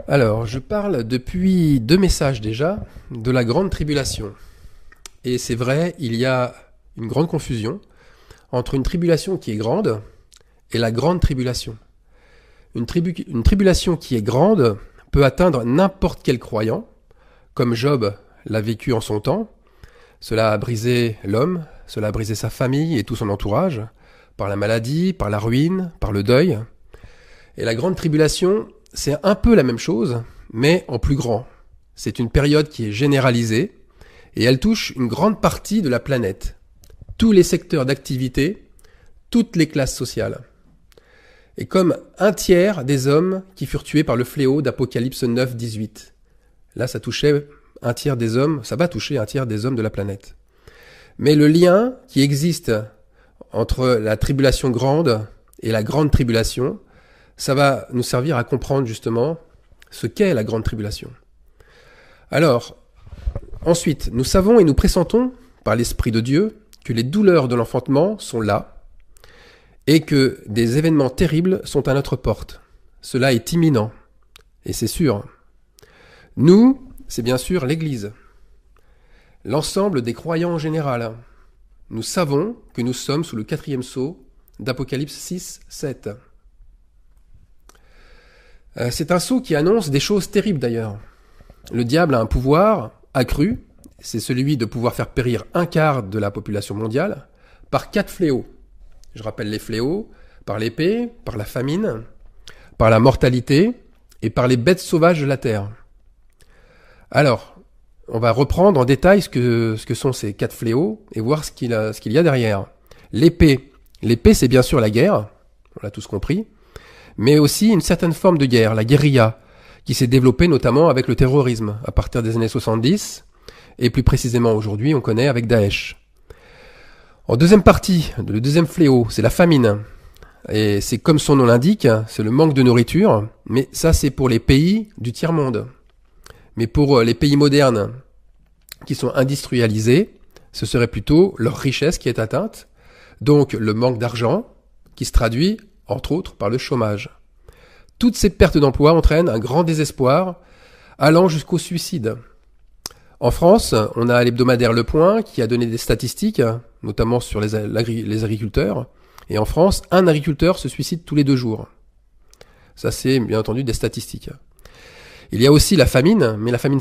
Alors, je parle depuis 2 messages déjà de la grande tribulation. Et c'est vrai, il y a une grande confusion entre une tribulation qui est grande et la grande tribulation. Une tribulation qui est grande peut atteindre n'importe quel croyant, comme Job l'a vécu en son temps. Cela a brisé l'homme, cela a brisé sa famille et tout son entourage, par la maladie, par la ruine, par le deuil. Et la grande tribulation, c'est un peu la même chose, mais en plus grand. C'est une période qui est généralisée et elle touche une grande partie de la planète, tous les secteurs d'activité, toutes les classes sociales. Et comme un tiers des hommes qui furent tués par le fléau d'Apocalypse 9, 18. Là, ça touchait un tiers des hommes, ça va toucher un tiers des hommes de la planète. Mais le lien qui existe entre la tribulation grande et la grande tribulation, ça va nous servir à comprendre justement ce qu'est la grande tribulation. Alors, ensuite, nous savons et nous pressentons par l'Esprit de Dieu que les douleurs de l'enfantement sont là et que des événements terribles sont à notre porte. Cela est imminent, et c'est sûr. Nous, c'est bien sûr l'Église, l'ensemble des croyants en général. Nous savons que nous sommes sous le 4e sceau d'Apocalypse 6, 7. C'est un sceau qui annonce des choses terribles d'ailleurs. Le diable a un pouvoir accru, c'est celui de pouvoir faire périr un quart de la population mondiale par 4 fléaux. Je rappelle les fléaux, par l'épée, par la famine, par la mortalité et par les bêtes sauvages de la terre. Alors, on va reprendre en détail ce que sont ces 4 fléaux et voir ce qu'il y a derrière. L'épée, c'est bien sûr la guerre, on l'a tous compris, mais aussi une certaine forme de guerre, la guérilla, qui s'est développée notamment avec le terrorisme à partir des années 70, et plus précisément aujourd'hui, on connaît avec Daesh. En deuxième partie, le deuxième fléau, c'est la famine. Et c'est comme son nom l'indique, c'est le manque de nourriture, mais ça c'est pour les pays du tiers-monde. Mais pour les pays modernes qui sont industrialisés, ce serait plutôt leur richesse qui est atteinte, donc le manque d'argent qui se traduit entre autres par le chômage. Toutes ces pertes d'emploi entraînent un grand désespoir allant jusqu'au suicide. En France, on a l'hebdomadaire Le Point qui a donné des statistiques, notamment sur les agriculteurs. Et en France, un agriculteur se suicide tous les 2 jours. Ça, c'est bien entendu des statistiques. Il y a aussi la famine, mais la famine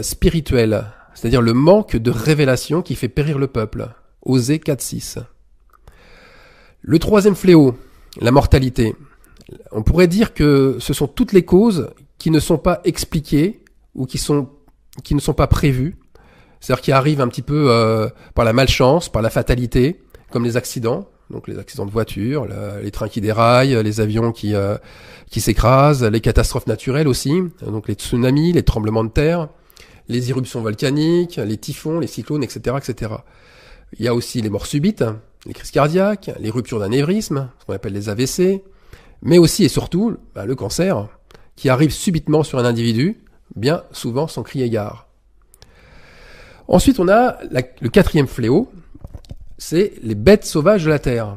spirituelle, c'est-à-dire le manque de révélation qui fait périr le peuple. Osée 4.6. Le 3e fléau, la mortalité. On pourrait dire que ce sont toutes les causes qui ne sont pas expliquées ou qui ne sont pas prévues, c'est-à-dire qui arrivent un petit peu par la malchance, par la fatalité, comme les accidents, donc les accidents de voiture, les trains qui déraillent, les avions qui s'écrasent, les catastrophes naturelles aussi, donc les tsunamis, les tremblements de terre, les éruptions volcaniques, les typhons, les cyclones, etc., etc. Il y a aussi les morts subites, les crises cardiaques, les ruptures d'anévrisme, ce qu'on appelle les AVC, mais aussi et surtout le cancer, qui arrive subitement sur un individu, bien souvent sans crier gare. Ensuite, on a le 4e fléau, c'est les bêtes sauvages de la terre.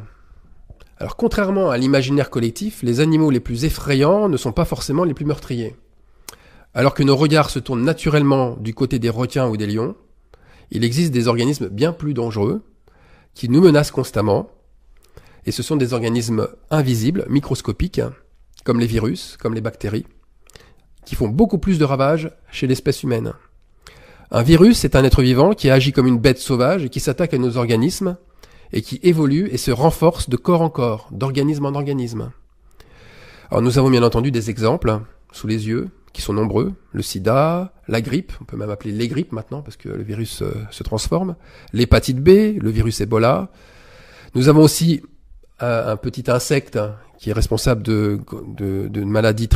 Alors, contrairement à l'imaginaire collectif, les animaux les plus effrayants ne sont pas forcément les plus meurtriers. Alors que nos regards se tournent naturellement du côté des requins ou des lions, il existe des organismes bien plus dangereux qui nous menacent constamment, et ce sont des organismes invisibles, microscopiques, comme les virus, comme les bactéries, qui font beaucoup plus de ravages chez l'espèce humaine. Un virus, c'est un être vivant qui agit comme une bête sauvage et qui s'attaque à nos organismes et qui évolue et se renforce de corps en corps, d'organisme en organisme. Alors nous avons bien entendu des exemples sous les yeux qui sont nombreux, le sida, la grippe, on peut même appeler les grippes maintenant parce que le virus se transforme, l'hépatite B, le virus Ebola. Nous avons aussi un petit insecte qui est responsable d'une maladie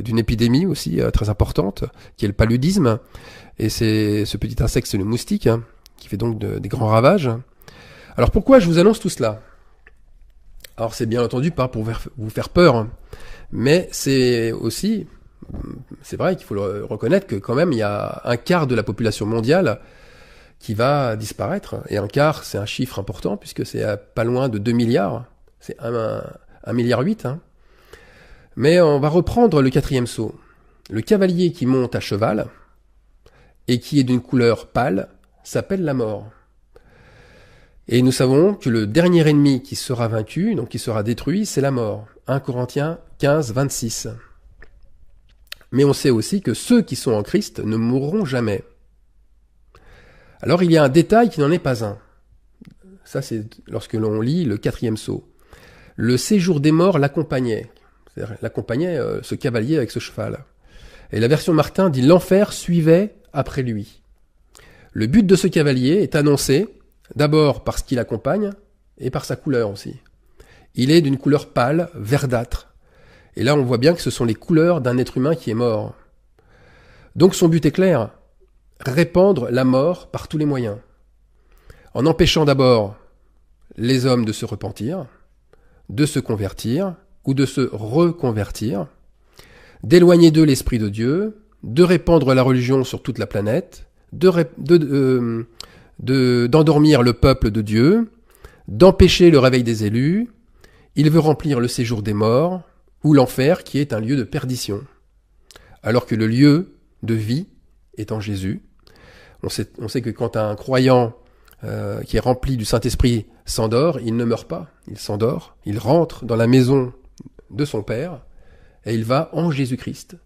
d'une épidémie aussi très importante, qui est le paludisme. Et ce petit insecte, c'est le moustique, qui fait donc des grands ravages. Alors pourquoi je vous annonce tout cela ? Alors c'est bien entendu pas pour vous faire peur, mais c'est aussi, c'est vrai qu'il faut le reconnaître que quand même il y a un quart de la population mondiale qui va disparaître. Et un quart, c'est un chiffre important puisque c'est pas loin de 2 milliards. C'est 1,8 milliard. Mais on va reprendre le 4e sceau. Le cavalier qui monte à cheval et qui est d'une couleur pâle s'appelle la mort. Et nous savons que le dernier ennemi qui sera vaincu, donc qui sera détruit, c'est la mort. 1 Corinthiens 15, 26. Mais on sait aussi que ceux qui sont en Christ ne mourront jamais. Alors il y a un détail qui n'en est pas un. Ça c'est lorsque l'on lit le 4e sceau. Le séjour des morts l'accompagnait. C'est-à-dire l'accompagnait ce cavalier avec ce cheval. Et la version Martin dit l'enfer suivait après lui. Le but de ce cavalier est annoncé d'abord par ce qu'il accompagne et par sa couleur aussi. Il est d'une couleur pâle, verdâtre. Et là, on voit bien que ce sont les couleurs d'un être humain qui est mort. Donc son but est clair, répandre la mort par tous les moyens. En empêchant d'abord les hommes de se repentir, de se convertir ou de se reconvertir, d'éloigner d'eux l'Esprit de Dieu, de répandre la religion sur toute la planète, d'endormir le peuple de Dieu, d'empêcher le réveil des élus. Il veut remplir le séjour des morts, ou l'enfer qui est un lieu de perdition. Alors que le lieu de vie est en Jésus. On sait que quand un croyant qui est rempli du Saint-Esprit s'endort, il ne meurt pas, il s'endort, il rentre dans la maison de son Père, et il va en Jésus-Christ,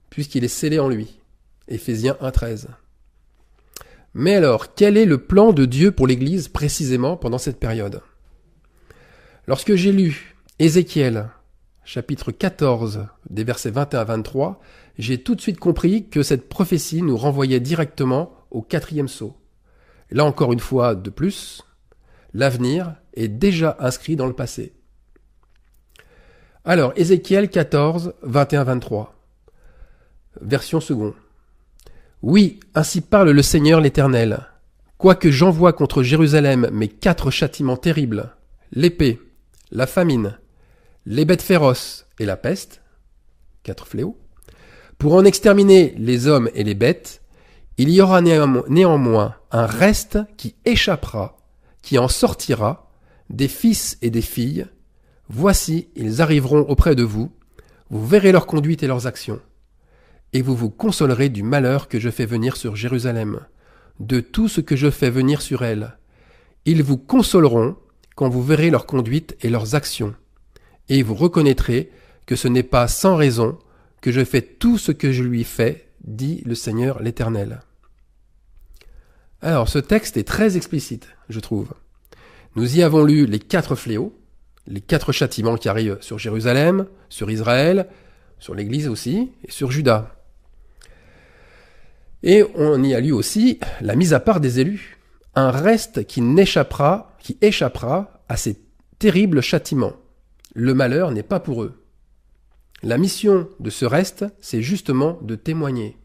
puisqu'il est scellé en lui. Éphésiens 1,13. Mais alors, quel est le plan de Dieu pour l'Église précisément pendant cette période ? Lorsque j'ai lu Ézéchiel, chapitre 14, des versets 21 à 23, j'ai tout de suite compris que cette prophétie nous renvoyait directement au 4e sceau. Là encore une fois de plus, l'avenir est déjà inscrit dans le passé. Alors, Ézéchiel 14, 21-23, version seconde. Oui, ainsi parle le Seigneur l'Éternel. Quoique j'envoie contre Jérusalem mes 4 châtiments terribles, l'épée, la famine, les bêtes féroces et la peste, 4 fléaux, pour en exterminer les hommes et les bêtes, il y aura néanmoins un reste qui échappera, qui en sortira, des fils et des filles. Voici, ils arriveront auprès de vous, vous verrez leur conduite et leurs actions, et vous vous consolerez du malheur que je fais venir sur Jérusalem, de tout ce que je fais venir sur elle. Ils vous consoleront quand vous verrez leur conduite et leurs actions, et vous reconnaîtrez que ce n'est pas sans raison que je fais tout ce que je lui fais, dit le Seigneur l'Éternel. Alors, ce texte est très explicite, je trouve. Nous y avons lu les 4 fléaux, les 4 châtiments qui arrivent sur Jérusalem, sur Israël, sur l'Église aussi, et sur Juda. Et on y a lu aussi la mise à part des élus, un reste qui échappera à ces terribles châtiments. Le malheur n'est pas pour eux. La mission de ce reste, c'est justement de témoigner.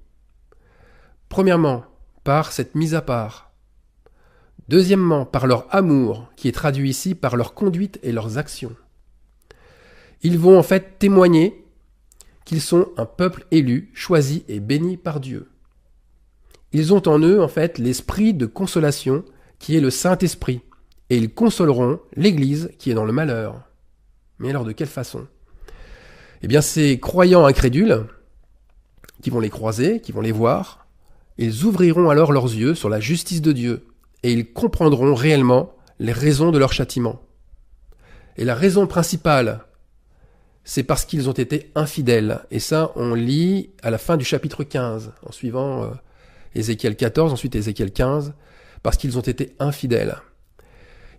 Premièrement, par cette mise à part. Deuxièmement, par leur amour, qui est traduit ici par leur conduite et leurs actions. Ils vont en fait témoigner qu'ils sont un peuple élu, choisi et béni par Dieu. Ils ont en eux en fait l'esprit de consolation qui est le Saint-Esprit, et ils consoleront l'Église qui est dans le malheur. Mais alors de quelle façon ? Eh bien ces croyants incrédules, qui vont les croiser, qui vont les voir, ils ouvriront alors leurs yeux sur la justice de Dieu, et ils comprendront réellement les raisons de leur châtiment. Et la raison principale, c'est parce qu'ils ont été infidèles. Et ça, on lit à la fin du chapitre 15, en suivant Ézéchiel 14, ensuite Ézéchiel 15, parce qu'ils ont été infidèles.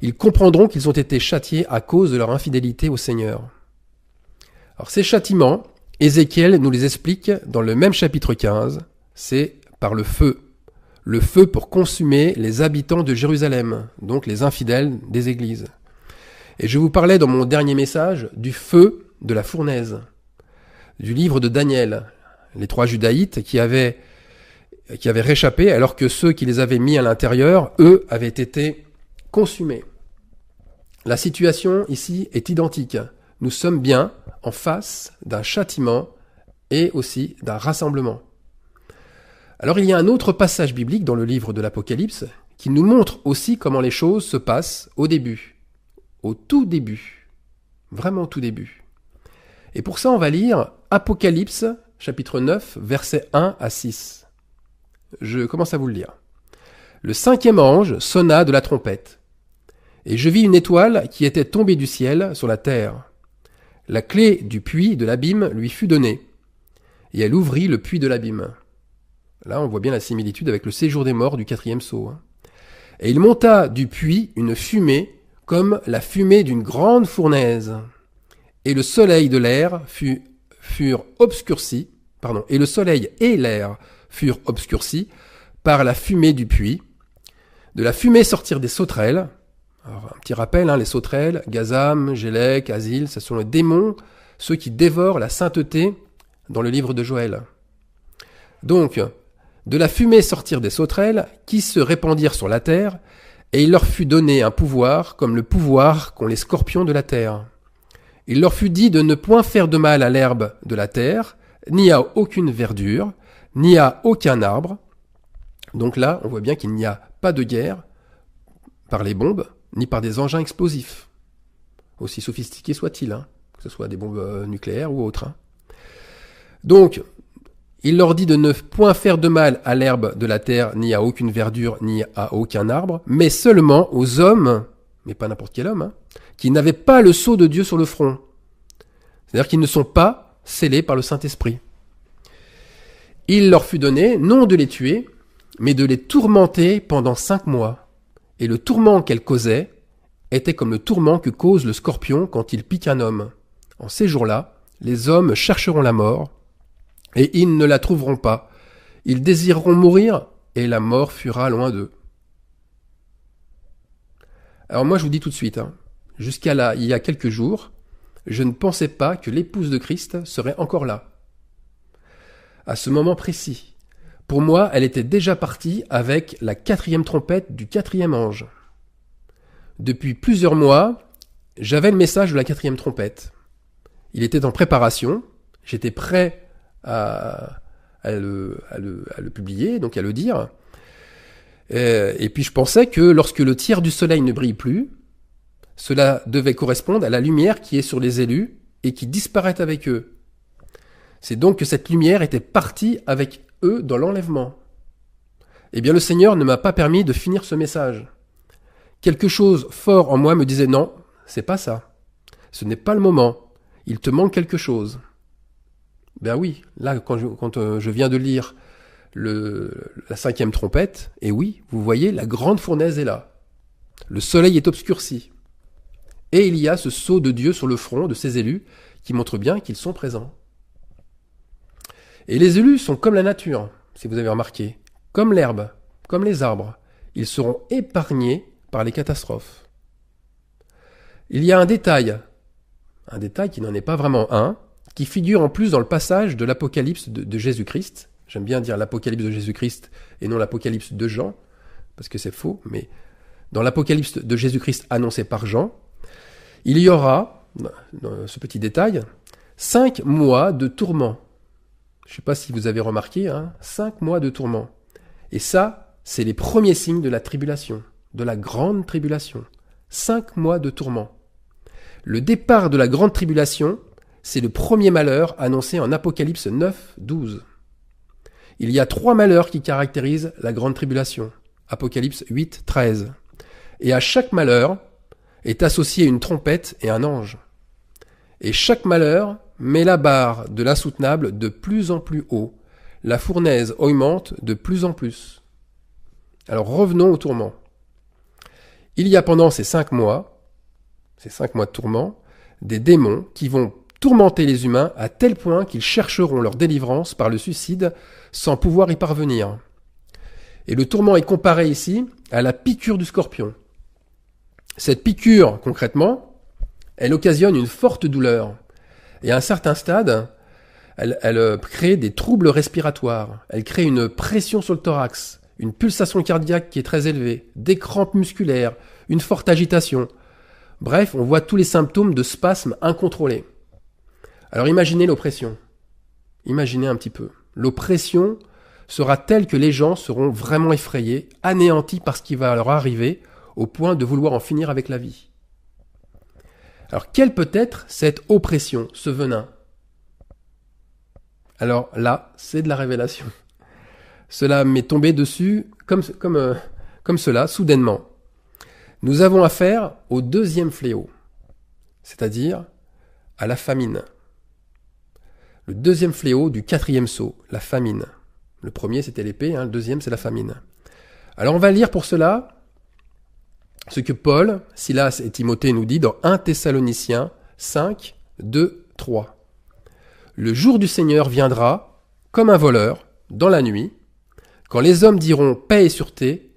Ils comprendront qu'ils ont été châtiés à cause de leur infidélité au Seigneur. Alors ces châtiments, Ézéchiel nous les explique dans le même chapitre 15, c'est par le feu pour consumer les habitants de Jérusalem, donc les infidèles des églises. Et je vous parlais dans mon dernier message du feu de la fournaise, du livre de Daniel, les 3 judaïtes qui avaient réchappé alors que ceux qui les avaient mis à l'intérieur, eux, avaient été consumés. La situation ici est identique. Nous sommes bien en face d'un châtiment et aussi d'un rassemblement. Alors il y a un autre passage biblique dans le livre de l'Apocalypse qui nous montre aussi comment les choses se passent au début, au tout début, vraiment au tout début. Et pour ça, on va lire Apocalypse, chapitre 9, versets 1 à 6. Je commence à vous le lire. Le 5e ange sonna de la trompette, et je vis une étoile qui était tombée du ciel sur la terre. La clé du puits de l'abîme lui fut donnée, et elle ouvrit le puits de l'abîme. Là, on voit bien la similitude avec le séjour des morts du 4e sceau. Et il monta du puits une fumée comme la fumée d'une grande fournaise. Et le soleil de l'air furent obscurcis, et le soleil et l'air furent obscurcis par la fumée du puits. De la fumée sortirent des sauterelles. Alors, un petit rappel, les sauterelles, Gazam, Gélec, Azil, ce sont les démons, ceux qui dévorent la sainteté dans le livre de Joël. Donc, de la fumée sortirent des sauterelles qui se répandirent sur la terre, et il leur fut donné un pouvoir comme le pouvoir qu'ont les scorpions de la terre. Il leur fut dit de ne point faire de mal à l'herbe de la terre, ni à aucune verdure, ni à aucun arbre. Donc là, on voit bien qu'il n'y a pas de guerre par les bombes, ni par des engins explosifs, aussi sophistiqués soient-ils, que ce soit des bombes nucléaires ou autres. Donc, il leur dit de ne point faire de mal à l'herbe de la terre, ni à aucune verdure, ni à aucun arbre, mais seulement aux hommes, mais pas n'importe quel homme, qui n'avaient pas le sceau de Dieu sur le front. C'est-à-dire qu'ils ne sont pas scellés par le Saint-Esprit. Il leur fut donné, non de les tuer, mais de les tourmenter pendant 5 mois. Et le tourment qu'elle causait était comme le tourment que cause le scorpion quand il pique un homme. En ces jours-là, les hommes chercheront la mort, et ils ne la trouveront pas. Ils désireront mourir, et la mort fuira loin d'eux. Alors moi je vous dis tout de suite, jusqu'à là, il y a quelques jours, je ne pensais pas que l'épouse de Christ serait encore là. À ce moment précis. Pour moi, elle était déjà partie avec la 4e trompette du 4e ange. Depuis plusieurs mois, j'avais le message de la 4e trompette. Il était en préparation, j'étais prêt à le publier, donc à le dire. Et puis je pensais que lorsque le tiers du soleil ne brille plus, cela devait correspondre à la lumière qui est sur les élus et qui disparaît avec eux. C'est donc que cette lumière était partie avec eux dans l'enlèvement. Eh bien, le Seigneur ne m'a pas permis de finir ce message. Quelque chose fort en moi me disait non, c'est pas ça. Ce n'est pas le moment. Il te manque quelque chose. Ben oui, là, quand je viens de lire la 5e trompette, et oui, vous voyez, la grande fournaise est là. Le soleil est obscurci. Et il y a ce sceau de Dieu sur le front de ses élus qui montre bien qu'ils sont présents. Et les élus sont comme la nature, si vous avez remarqué, comme l'herbe, comme les arbres. Ils seront épargnés par les catastrophes. Il y a un détail qui n'en est pas vraiment un, qui figure en plus dans le passage de l'Apocalypse de Jésus-Christ. J'aime bien dire l'Apocalypse de Jésus-Christ et non l'Apocalypse de Jean, parce que c'est faux, mais dans l'Apocalypse de Jésus-Christ annoncé par Jean, il y aura, dans ce petit détail, 5 mois de tourment. Je ne sais pas si vous avez remarqué, 5 mois de tourment. Et ça, c'est les premiers signes de la tribulation, de la grande tribulation. 5 mois de tourment. Le départ de la grande tribulation, c'est le premier malheur annoncé en Apocalypse 9, 12. Il y a 3 malheurs qui caractérisent la grande tribulation. Apocalypse 8, 13. Et à chaque malheur est associé une trompette et un ange. Et chaque malheur met la barre de l'insoutenable de plus en plus haut. La fournaise augmente de plus en plus. Alors revenons au tourment. Il y a pendant ces 5 mois de tourment, des démons qui vont tourmenter les humains à tel point qu'ils chercheront leur délivrance par le suicide sans pouvoir y parvenir. Et le tourment est comparé ici à la piqûre du scorpion. Cette piqûre, concrètement, elle occasionne une forte douleur. Et à un certain stade, elle crée des troubles respiratoires. Elle crée une pression sur le thorax, une pulsation cardiaque qui est très élevée, des crampes musculaires, une forte agitation. Bref, on voit tous les symptômes de spasmes incontrôlés. Alors imaginez l'oppression. Imaginez un petit peu. L'oppression sera telle que les gens seront vraiment effrayés, anéantis par ce qui va leur arriver, au point de vouloir en finir avec la vie. Alors quelle peut être cette oppression, ce venin? Alors là, c'est de la révélation. Cela m'est tombé dessus comme cela, soudainement. Nous avons affaire au deuxième fléau, c'est-à-dire à la famine. Le deuxième fléau du quatrième sceau, la famine. Le premier, c'était l'épée, le deuxième, c'est la famine. Alors on va lire pour cela ce que Paul, Silas et Timothée nous dit dans 1 Thessaloniciens 5, 2, 3. Le jour du Seigneur viendra comme un voleur dans la nuit. Quand les hommes diront paix et sûreté,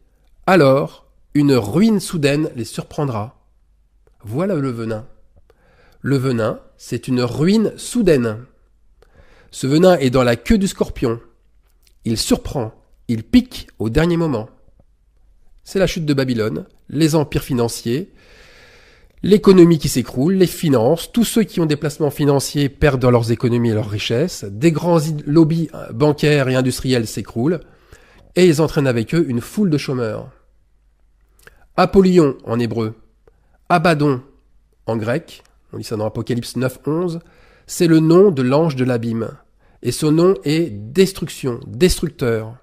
alors une ruine soudaine les surprendra. Voilà le venin. Le venin, c'est une ruine soudaine. Ce venin est dans la queue du scorpion. Il surprend, il pique au dernier moment. C'est la chute de Babylone, les empires financiers, l'économie qui s'écroule, les finances, tous ceux qui ont des placements financiers perdent leurs économies et leurs richesses, des grands lobbies bancaires et industriels s'écroulent, et ils entraînent avec eux une foule de chômeurs. Apollyon en hébreu, Abaddon en grec, on lit ça dans Apocalypse 9, 11, c'est le nom de l'ange de l'abîme, et son nom est destruction, destructeur.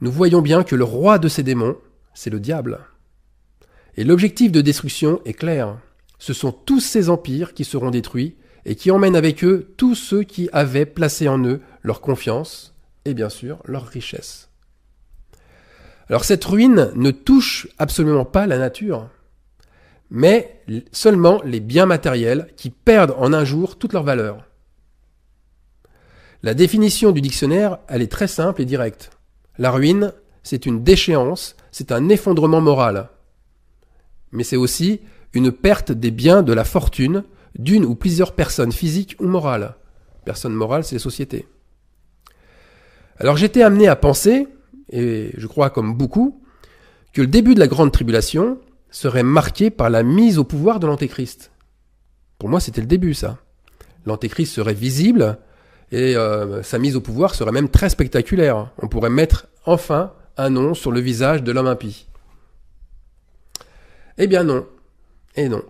Nous voyons bien que le roi de ces démons, c'est le diable. Et l'objectif de destruction est clair. Ce sont tous ces empires qui seront détruits et qui emmènent avec eux tous ceux qui avaient placé en eux leur confiance et bien sûr leur richesse. Alors cette ruine ne touche absolument pas la nature, mais seulement les biens matériels qui perdent en un jour toute leur valeur. La définition du dictionnaire, elle est très simple et directe. La ruine, c'est une déchéance, c'est un effondrement moral. Mais c'est aussi une perte des biens de la fortune d'une ou plusieurs personnes physiques ou morales. Personnes morales, c'est les sociétés. Alors j'étais amené à penser, et je crois comme beaucoup, que le début de la grande tribulation serait marqué par la mise au pouvoir de l'Antéchrist. Pour moi, c'était le début, ça. L'Antéchrist serait visible, et sa mise au pouvoir serait même très spectaculaire. On pourrait mettre enfin un nom sur le visage de l'homme impie. Eh bien non, et non.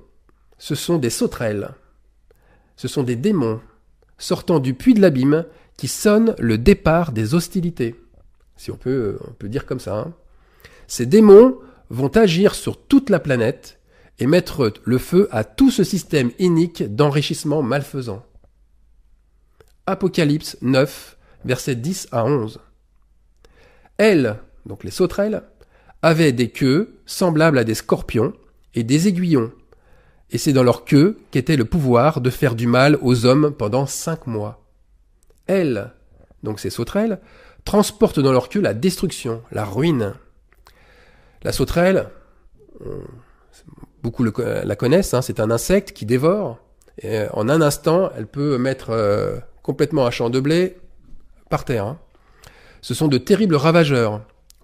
Ce sont des sauterelles. Ce sont des démons sortant du puits de l'abîme qui sonnent le départ des hostilités. Si on peut dire comme ça. Ces démons vont agir sur toute la planète et mettre le feu à tout ce système inique d'enrichissement malfaisant. Apocalypse 9, versets 10 à 11. Elles, donc les sauterelles, avaient des queues semblables à des scorpions et des aiguillons, et c'est dans leur queue qu'était le pouvoir de faire du mal aux hommes pendant 5 mois. Elles, donc ces sauterelles, transportent dans leur queue la destruction, la ruine. La sauterelle, beaucoup la connaissent, c'est un insecte qui dévore, et en un instant, elle peut mettre complètement un champ de blé par terre. Ce sont de terribles ravageurs,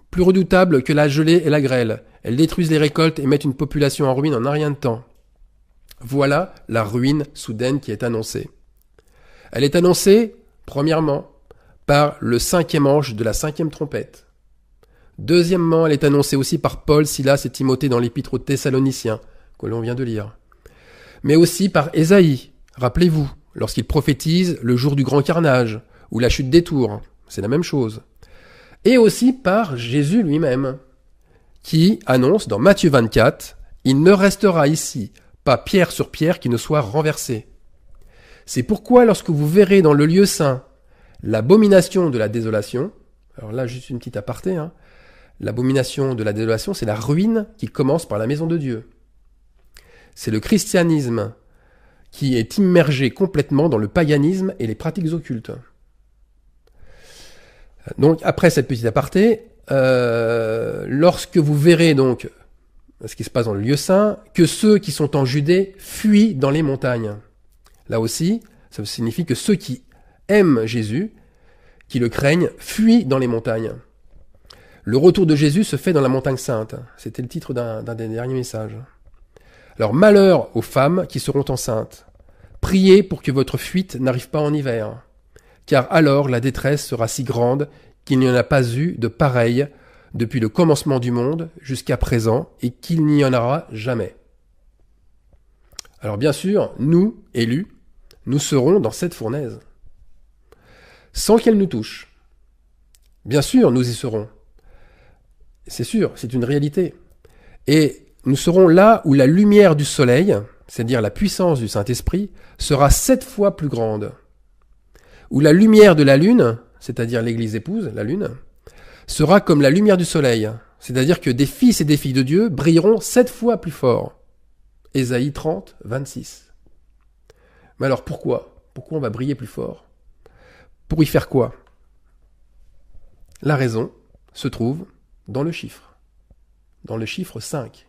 plus redoutables que la gelée et la grêle. Elles détruisent les récoltes et mettent une population en ruine en un rien de temps. Voilà la ruine soudaine qui est annoncée. Elle est annoncée, premièrement, par le 5e ange de la 5e trompette. Deuxièmement, elle est annoncée aussi par Paul, Silas et Timothée dans l'épître aux Thessaloniciens, que l'on vient de lire. Mais aussi par Ésaïe, rappelez-vous, lorsqu'il prophétise le jour du grand carnage, ou la chute des tours, c'est la même chose. Et aussi par Jésus lui-même, qui annonce dans Matthieu 24, « Il ne restera ici pas pierre sur pierre qui ne soit renversée. » C'est pourquoi lorsque vous verrez dans le lieu saint l'abomination de la désolation, alors là juste une petite aparté, l'abomination de la désolation, c'est la ruine qui commence par la maison de Dieu. C'est le christianisme qui est immergé complètement dans le paganisme et les pratiques occultes. Donc après cette petite aparté, lorsque vous verrez donc ce qui se passe dans le lieu saint, que ceux qui sont en Judée fuient dans les montagnes. Là aussi, ça signifie que ceux qui aiment Jésus, qui le craignent, fuient dans les montagnes. Le retour de Jésus se fait dans la montagne sainte. C'était le titre d'un des derniers messages. Alors malheur aux femmes qui seront enceintes. Priez pour que votre fuite n'arrive pas en hiver, car alors la détresse sera si grande qu'il n'y en a pas eu de pareil depuis le commencement du monde jusqu'à présent et qu'il n'y en aura jamais. Alors bien sûr, nous, élus, nous serons dans cette fournaise. sans qu'elle nous touche. Bien sûr, nous y serons. C'est sûr, c'est une réalité. Et nous serons là où la lumière du soleil, c'est-à-dire la puissance du Saint-Esprit, sera 7 fois plus grande. Où la lumière de la lune, c'est-à-dire l'Église épouse, la lune, sera comme la lumière du soleil, c'est-à-dire que des fils et des filles de Dieu brilleront 7 fois plus fort. Ésaïe 30, 26. Mais alors pourquoi ? Pourquoi on va briller plus fort ? Pour y faire quoi ? La raison se trouve dans le chiffre 5.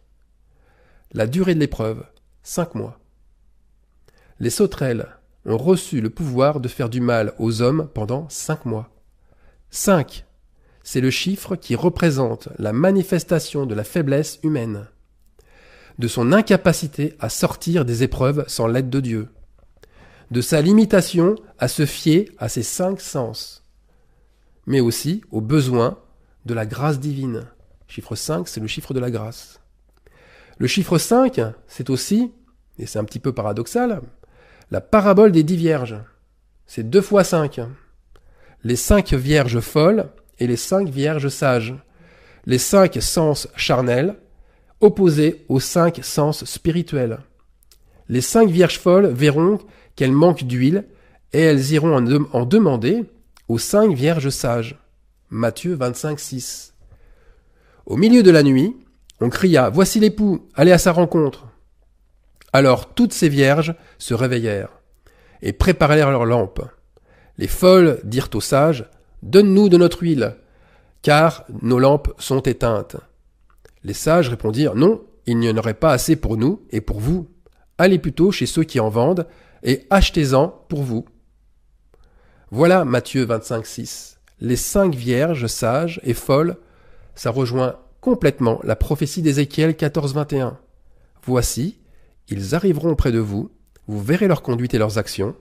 La durée de l'épreuve, 5 mois. Les sauterelles ont reçu le pouvoir de faire du mal aux hommes pendant 5 mois. 5, c'est le chiffre qui représente la manifestation de la faiblesse humaine, de son incapacité à sortir des épreuves sans l'aide de Dieu, de sa limitation à se fier à ses 5 sens, mais aussi aux besoins de la grâce divine. Chiffre 5, c'est le chiffre de la grâce. Le chiffre 5, c'est aussi, et c'est un petit peu paradoxal, la parabole des 10 vierges. C'est 2 fois 5. Les 5 vierges folles et les 5 vierges sages. Les 5 sens charnels opposés aux 5 sens spirituels. Les 5 vierges folles verront qu'elles manquent d'huile et elles iront en demander aux 5 vierges sages. Matthieu 25, 6. Au milieu de la nuit, on cria « Voici l'époux, allez à sa rencontre !» Alors toutes ces vierges se réveillèrent et préparèrent leurs lampes. Les folles dirent aux sages « Donne-nous de notre huile, car nos lampes sont éteintes. » Les sages répondirent « Non, il n'y en aurait pas assez pour nous et pour vous. Allez plutôt chez ceux qui en vendent et achetez-en pour vous. » Voilà Matthieu 25, 6. Les 5 vierges sages et folles, ça rejoint complètement la prophétie d'Ézéchiel 14, 21. Voici, ils arriveront près de vous, vous verrez leur conduite et leurs actions,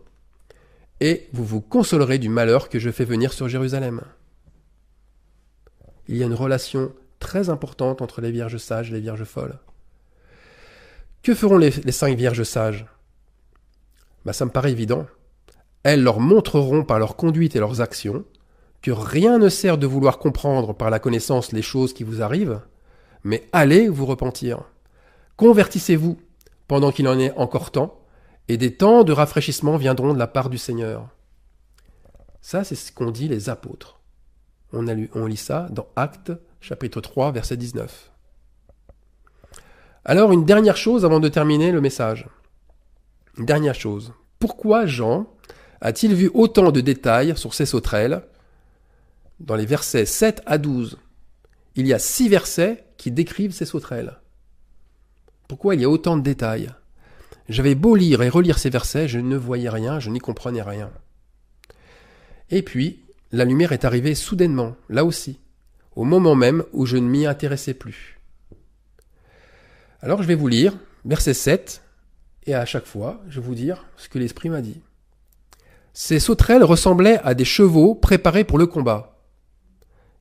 et vous vous consolerez du malheur que je fais venir sur Jérusalem. Il y a une relation très importante entre les vierges sages et les vierges folles. Que feront les 5 vierges sages ? Ça me paraît évident. Elles leur montreront par leur conduite et leurs actions que rien ne sert de vouloir comprendre par la connaissance les choses qui vous arrivent, mais allez vous repentir. Convertissez-vous pendant qu'il en est encore temps, et des temps de rafraîchissement viendront de la part du Seigneur. Ça, c'est ce qu'ont dit les apôtres. On lit ça dans Actes, chapitre 3, verset 19. Alors, une dernière chose avant de terminer le message. Une dernière chose. Pourquoi Jean a-t-il vu autant de détails sur ces sauterelles ? Dans les versets 7 à 12, il y a 6 versets qui décrivent ces sauterelles. Pourquoi il y a autant de détails ? J'avais beau lire et relire ces versets, je ne voyais rien, je n'y comprenais rien. Et puis, la lumière est arrivée soudainement, là aussi, au moment même où je ne m'y intéressais plus. Alors je vais vous lire verset 7, et à chaque fois, je vais vous dire ce que l'Esprit m'a dit. Ces sauterelles ressemblaient à des chevaux préparés pour le combat.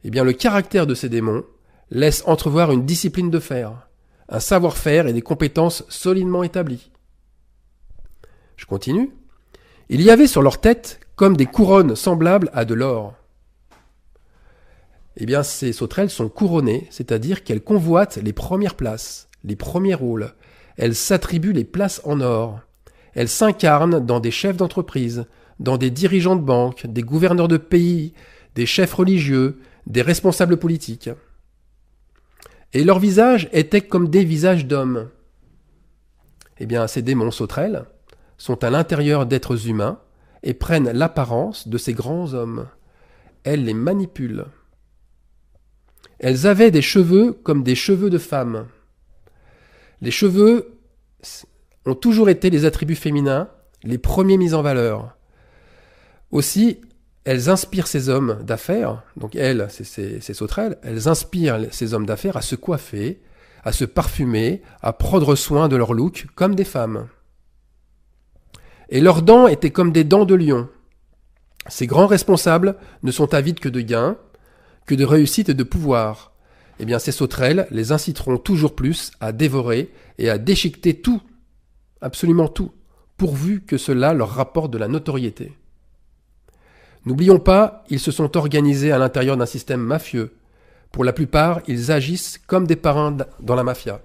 Eh bien, le caractère de ces démons laisse entrevoir une discipline de fer, un savoir-faire et des compétences solidement établies. Je continue. Il y avait sur leur tête comme des couronnes semblables à de l'or. Eh bien, ces sauterelles sont couronnées, c'est-à-dire qu'elles convoitent les premières places, les premiers rôles. Elles s'attribuent les places en or. Elles s'incarnent dans des chefs d'entreprise, dans des dirigeants de banque, des gouverneurs de pays, des chefs religieux, des responsables politiques. Et leurs visages étaient comme des visages d'hommes. Eh bien, ces démons sauterelles sont à l'intérieur d'êtres humains et prennent l'apparence de ces grands hommes. Elles les manipulent. Elles avaient des cheveux comme des cheveux de femmes. Les cheveux ont toujours été les attributs féminins, les premiers mis en valeur. Aussi, elles inspirent ces hommes d'affaires, donc elles, ces sauterelles, elles inspirent ces hommes d'affaires à se coiffer, à se parfumer, à prendre soin de leur look comme des femmes. Et leurs dents étaient comme des dents de lion. Ces grands responsables ne sont avides que de gains, que de réussite et de pouvoir. Eh bien, ces sauterelles les inciteront toujours plus à dévorer et à déchiqueter tout, absolument tout, pourvu que cela leur rapporte de la notoriété. N'oublions pas, ils se sont organisés à l'intérieur d'un système mafieux. Pour la plupart, ils agissent comme des parrains dans la mafia.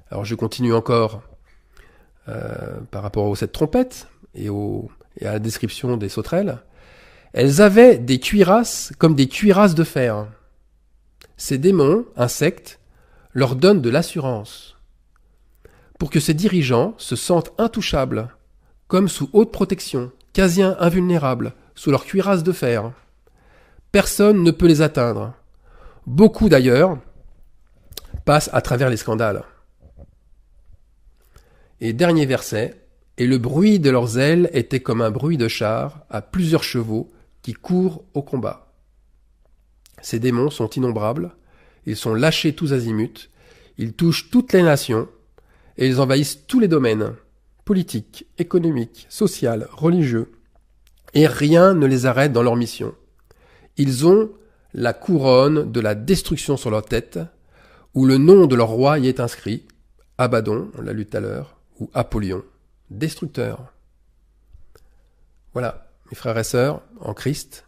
Alors je continue encore par rapport aux 7 trompettes et à la description des sauterelles. Elles avaient des cuirasses comme des cuirasses de fer. Ces démons, insectes, leur donnent de l'assurance. Pour que ces dirigeants se sentent intouchables, comme sous haute protection, quasi invulnérables, sous leur cuirasse de fer. Personne ne peut les atteindre. Beaucoup d'ailleurs passent à travers les scandales. Et dernier verset, « Et le bruit de leurs ailes était comme un bruit de chars à plusieurs chevaux qui courent au combat. » Ces démons sont innombrables, ils sont lâchés tous azimuts, ils touchent toutes les nations, et ils envahissent tous les domaines, politiques, économiques, sociaux, religieux, et rien ne les arrête dans leur mission. Ils ont la couronne de la destruction sur leur tête, où le nom de leur roi y est inscrit, Abaddon, on l'a lu tout à l'heure, ou Apollyon, destructeur. Voilà, mes frères et sœurs, en Christ,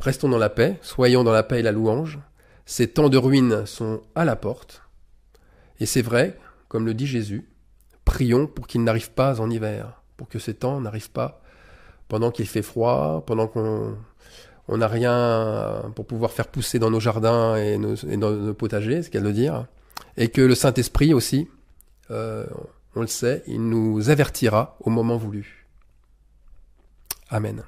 restons dans la paix, soyons dans la paix et la louange. Ces temps de ruine sont à la porte. Et c'est vrai, comme le dit Jésus, prions pour qu'ils n'arrivent pas en hiver, pour que ces temps n'arrivent pas pendant qu'il fait froid, pendant qu'on n'a rien pour pouvoir faire pousser dans nos jardins et dans nos potagers, c'est ce qu'elle veut dire. Et que le Saint-Esprit aussi, on le sait, il nous avertira au moment voulu. Amen.